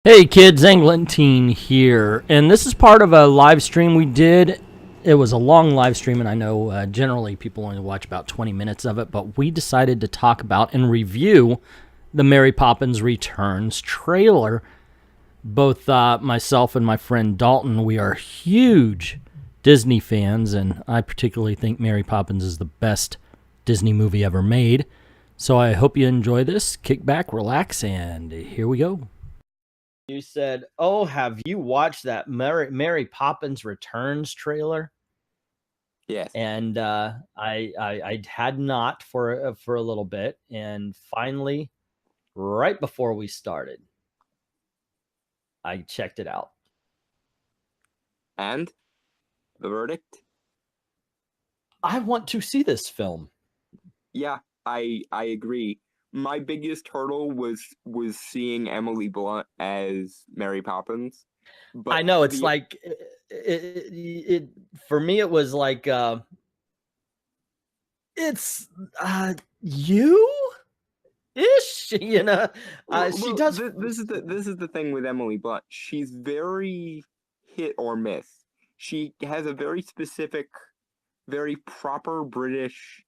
Hey kids, Anglantine here, and this is part of a live stream we did. It was a long live stream, and I know generally people only watch about 20 minutes of it, but we decided to talk about and review the Mary Poppins Returns trailer. Both myself and my friend Dalton, we are huge Disney fans, and I particularly think Mary Poppins is the best Disney movie ever made. So I hope you enjoy this. Kick back, relax, and here we go. You said, "Oh, have you watched that Mary Poppins Returns trailer?" Yes. And I had not for a little bit, and finally, right before we started, I checked it out. And the verdict? I want to see this film. Yeah, I agree. My biggest hurdle was seeing Emily Blunt as Mary Poppins. But I know it's like it for me. It was like it's you ish, you know. She does. This is the thing with Emily Blunt. She's very hit or miss. She has a very specific, very proper British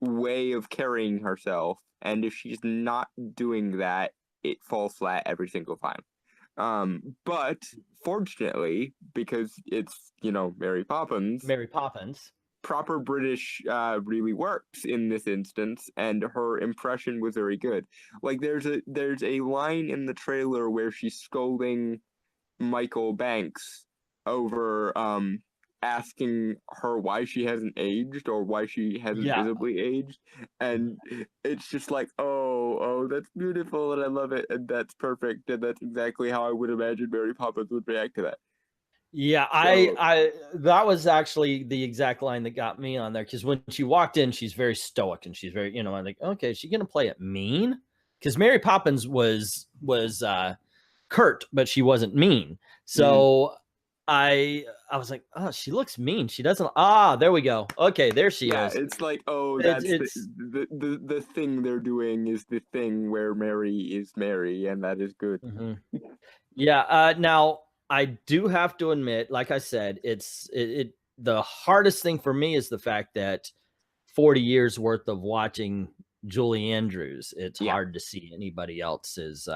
way of carrying herself, and if she's not doing that, it falls flat every single time. But fortunately, because it's, Mary Poppins, proper British really works in this instance, and her impression was very good. Like there's a line in the trailer where she's scolding Michael Banks over asking her why she hasn't aged or why she hasn't visibly aged, and it's just like, oh, that's beautiful and I love it and that's perfect and that's exactly how I would imagine Mary Poppins would react to that. Yeah, I that was actually the exact line that got me on there, because when she walked in, she's very stoic and she's very, I'm like, okay, is she gonna play it mean? Because Mary Poppins was curt, but she wasn't mean. So I was like, oh, she looks mean. She doesn't. There we go. Okay, there she is. Yeah, it's like, oh, that's the thing they're doing is the thing where Mary is Mary, and that is good. Yeah. Now I do have to admit, like I said, it's the hardest thing for me is the fact that 40 years worth of watching Julie Andrews, it's hard to see anybody else as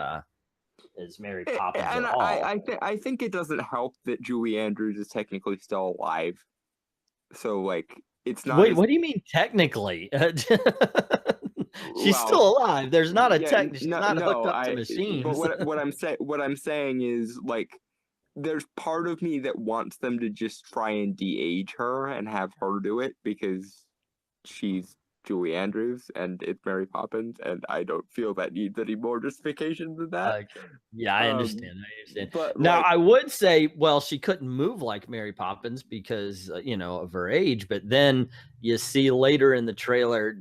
Mary Poppins and at all. I think it doesn't help that Julie Andrews is technically still alive. So like it's not. Wait, what do you mean technically? She's still alive. There's not a tech. She's not hooked up to machines. But what I'm saying is, like, there's part of me that wants them to just try and de-age her and have her do it because she's Julie Andrews and it's Mary Poppins, and I don't feel that needs any more justification than that. Yeah, I understand. But now, like, I would say, well, she couldn't move like Mary Poppins because of her age. But then you see later in the trailer,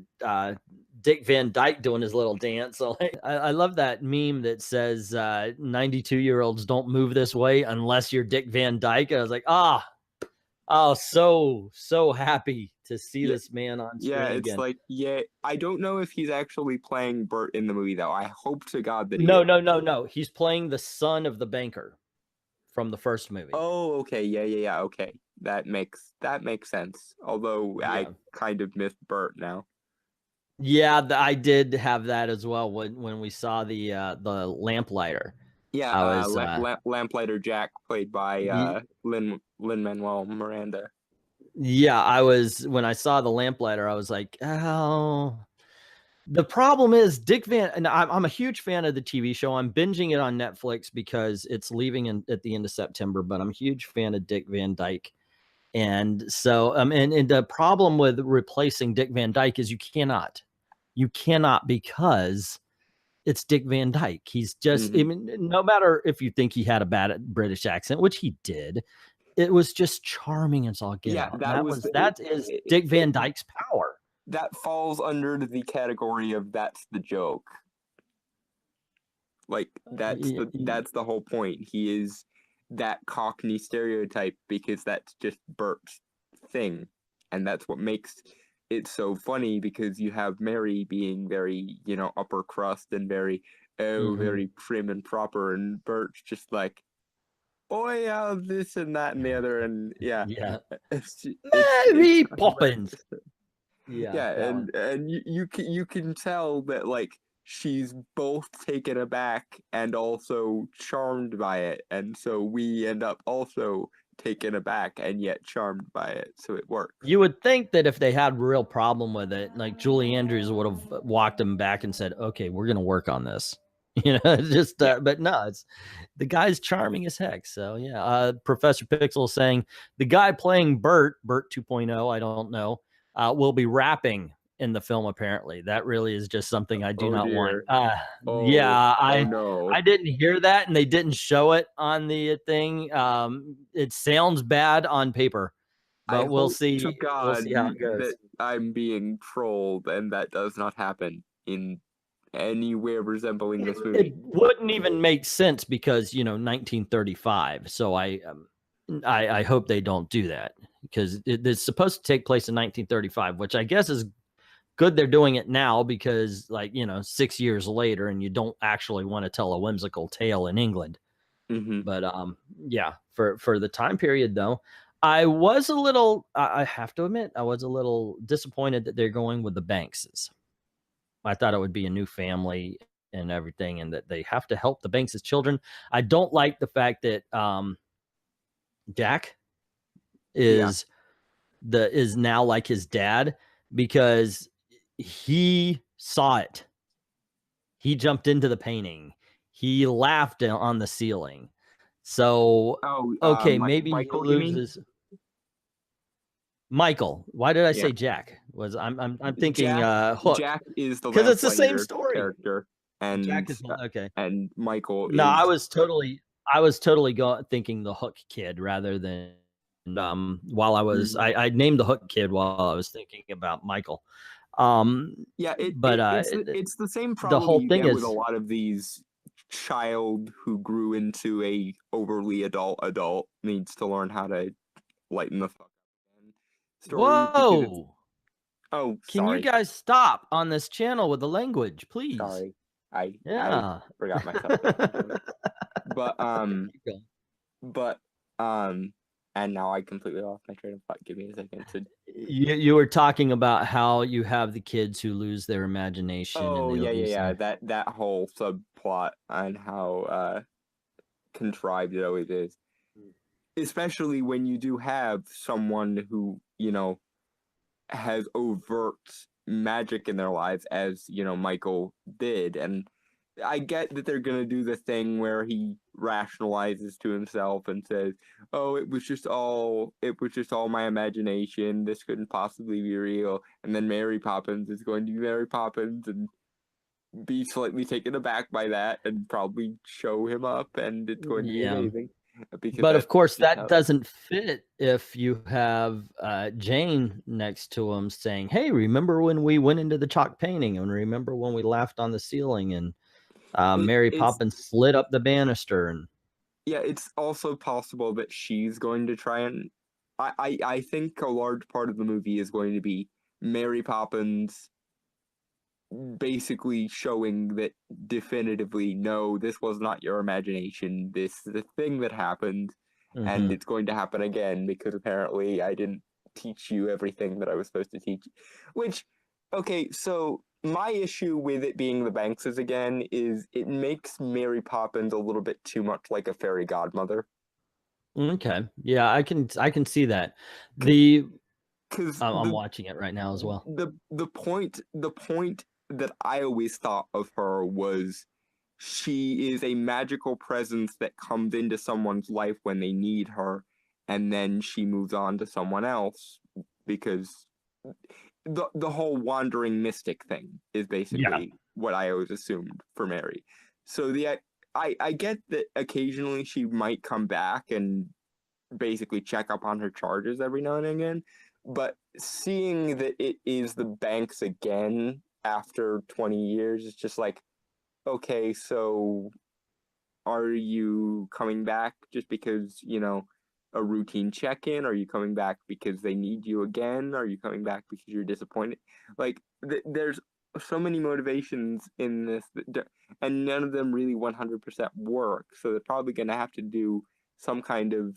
Dick Van Dyke doing his little dance. So I love that meme that says 92-year-olds don't move this way unless you're Dick Van Dyke. I was like, so happy to see this man on screen again. It's like, I don't know if he's actually playing Bert in the movie, though. I hope to God that he is. No. He's playing the son of the banker from the first movie. Oh, okay. Yeah. Okay. That makes sense. Although I kind of missed Bert now. Yeah, I did have that as well when we saw the lamplighter. Yeah, Lamplighter Jack, played by Lin-Manuel Miranda. Yeah, when I saw the lamplighter, I was like, oh. The problem is and I'm a huge fan of the TV show. I'm binging it on Netflix because it's leaving at the end of September, but I'm a huge fan of Dick Van Dyke. And so, and the problem with replacing Dick Van Dyke is you cannot because it's Dick Van Dyke. He's just, I mean, no matter if you think he had a bad British accent, which he did, it was just charming as all get out. That is Dick Van Dyke's power. That falls under the category of that's the joke. Like that's the whole point. He is that Cockney stereotype because that's just Bert's thing, and that's what makes it so funny, because you have Mary being very, upper crust and very very prim and proper, and Bert's just like, oh yeah, this and that and the other, and yeah, Yeah. it's Mary Poppins. Yeah, yeah, that one. and you can tell that like she's both taken aback and also charmed by it, and so we end up also taken aback and yet charmed by it, so it works. You would think that if they had real problem with it, like Julie Andrews would have walked them back and said, "Okay, we're gonna work on this." Just but no, it's the guy's charming as heck. So yeah, Professor Pixel saying the guy playing Bert 2.0, I don't know, will be rapping in the film. Apparently, that really is just something I do not want. Yeah, I didn't hear that, and they didn't show it on the thing. It sounds bad on paper. But we'll see. To God we'll see how it goes. that I'm being trolled, and that does not happen in anywhere resembling this movie. It wouldn't even make sense because 1935. So I hope they don't do that, because it's supposed to take place in 1935, which I guess is good. They're doing it now because 6 years later, and you don't actually want to tell a whimsical tale in England. But yeah, for the time period though, I was a little, I have to admit, I was a little disappointed that they're going with the Bankses. I thought it would be a new family and everything, and that they have to help the Banks' children. I don't like the fact that Jack is now like his dad, because he saw it. He jumped into the painting. He laughed on the ceiling. So okay, maybe Michael, he loses. Michael. Why did I say Jack? I'm thinking Hook. Jack is the because it's the same story character, and Jack is okay. And Michael. No, I was totally thinking the Hook kid rather than while I was I named the Hook kid while I was thinking about Michael. It's the same problem. The whole thing is with a lot of these child who grew into a overly adult needs to learn how to lighten the fuck up again. Whoa! Can sorry. you guys stop on this channel with the language, please? Sorry, I forgot myself. And now I completely lost my train of thought. Give me a second. You were talking about how you have the kids who lose their imagination. Oh, yeah. That whole subplot on how contrived it always is. Especially when you do have someone who, has overt magic in their lives, as, Michael did. And I get that they're gonna do the thing where he rationalizes to himself and says, "Oh, it was just all my imagination. This couldn't possibly be real." And then Mary Poppins is going to be Mary Poppins and be slightly taken aback by that, and probably show him up, and it's going to be amazing. But of course, that doesn't fit if you have Jane next to him saying, "Hey, remember when we went into the chalk painting? And remember when we laughed on the ceiling?" And Mary Poppins slid up the banister. And yeah, it's also possible that she's going to try and I think a large part of the movie is going to be Mary Poppins basically showing that definitively, no, this was not your imagination. This is a thing that happened, and it's going to happen again because apparently I didn't teach you everything that I was supposed to teach. Which, okay, so my issue with it being the Bankses again is it makes Mary Poppins a little bit too much like a fairy godmother. Okay, yeah, I can see that. Because I'm watching it right now as well. The point that I always thought of her was she is a magical presence that comes into someone's life when they need her, and then she moves on to someone else, because the whole wandering mystic thing is basically what I always assumed for Mary. So I get that occasionally she might come back and basically check up on her charges every now and again, but seeing that it is the Banks again after 20 years, it's just like, okay, so are you coming back just because, a routine check-in? Are you coming back because they need you again? Are you coming back because you're disappointed? Like, there's so many motivations in this, and none of them really 100% work. So they're probably going to have to do some kind of,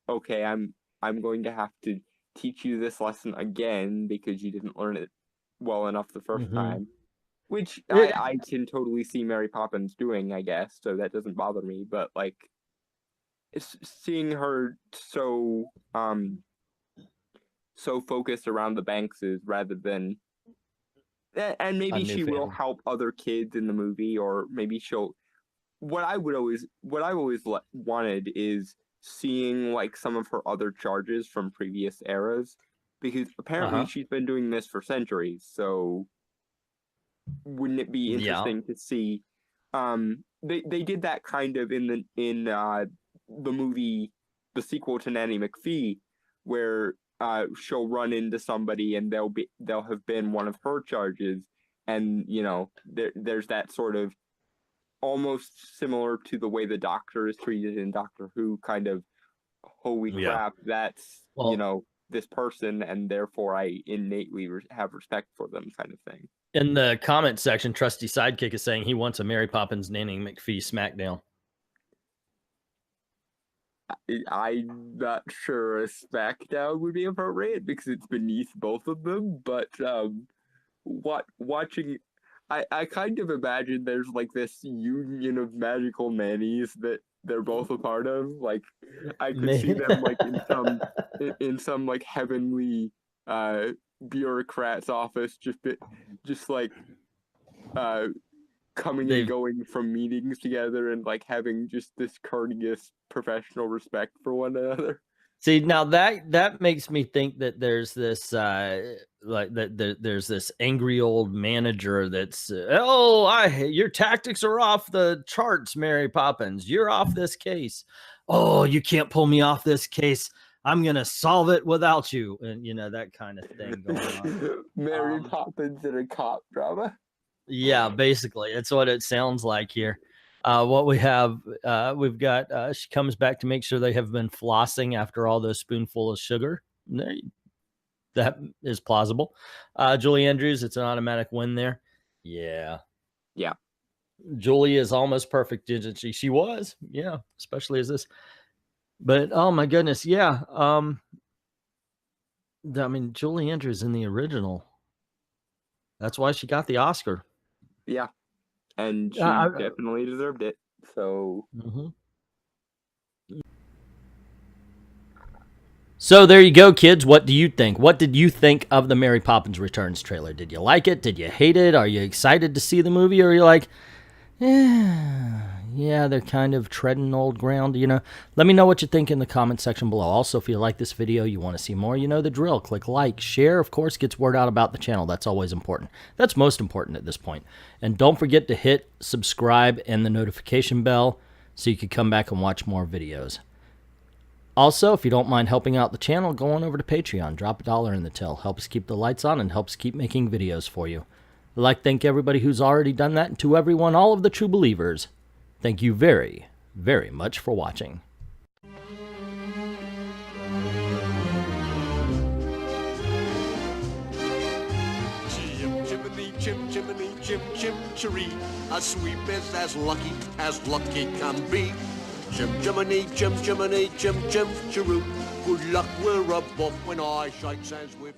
okay, I'm going to have to teach you this lesson again because you didn't learn it well enough the first time. Which I can totally see Mary Poppins doing, I guess, so that doesn't bother me. But like, seeing her so focused around the Bankses rather than, and maybe she will help other kids in the movie, or maybe she'll. What I've always wanted is seeing like some of her other charges from previous eras, because apparently she's been doing this for centuries. So wouldn't it be interesting to see? They did that kind of in the movie, the sequel to Nanny McPhee, where she'll run into somebody and they'll have been one of her charges, and you know there's that sort of almost similar to the way the Doctor is treated in Doctor Who, kind of, holy crap, that's you know, this person, and therefore I innately have respect for them, kind of thing. In the comment section, Trusty Sidekick is saying he wants a Mary Poppins Nanny McPhee smackdown. I'm not sure a smackdown would be appropriate because it's beneath both of them, but watching, I kind of imagine there's like this union of magical nannies that they're both a part of. Like, I could see them like in some like heavenly bureaucrat's office, just like coming and going from meetings together and like having just this courteous professional respect for one another. See, now that makes me think that there's this there's this angry old manager that's your tactics are off the charts, Mary Poppins. You're off this case. Oh, you can't pull me off this case. I'm gonna solve it without you, and you know, that kind of thing going on. Mary Poppins in a cop drama. Yeah, basically, that's what it sounds like here. What we have, we've got, she comes back to make sure they have been flossing after all those spoonful of sugar. That is plausible. Julie Andrews, it's an automatic win there. Yeah. Julie is almost perfect, isn't she? She was, yeah, especially as this. But oh my goodness, yeah. I mean, Julie Andrews in the original. That's why she got the Oscar. Yeah. And she definitely deserved it. So. So there you go, kids. What do you think? What did you think of the Mary Poppins Returns trailer? Did you like it? Did you hate it? Are you excited to see the movie? Or are you like, yeah, they're kind of treading old ground, you know? Let me know what you think in the comment section below. Also, if you like this video, you want to see more, you know the drill. Click like, share, of course, gets word out about the channel. That's always important. That's most important at this point. And don't forget to hit subscribe and the notification bell so you can come back and watch more videos. Also, if you don't mind helping out the channel, go on over to Patreon. Drop $1 in the till. Helps keep the lights on and helps keep making videos for you. I'd like to thank everybody who's already done that, and to everyone, all of the true believers, thank you very, very much for watching. Chim chimney, a sweep is as lucky can be. Chim chimney, chiroo. Good luck, we're above when I shake hands with.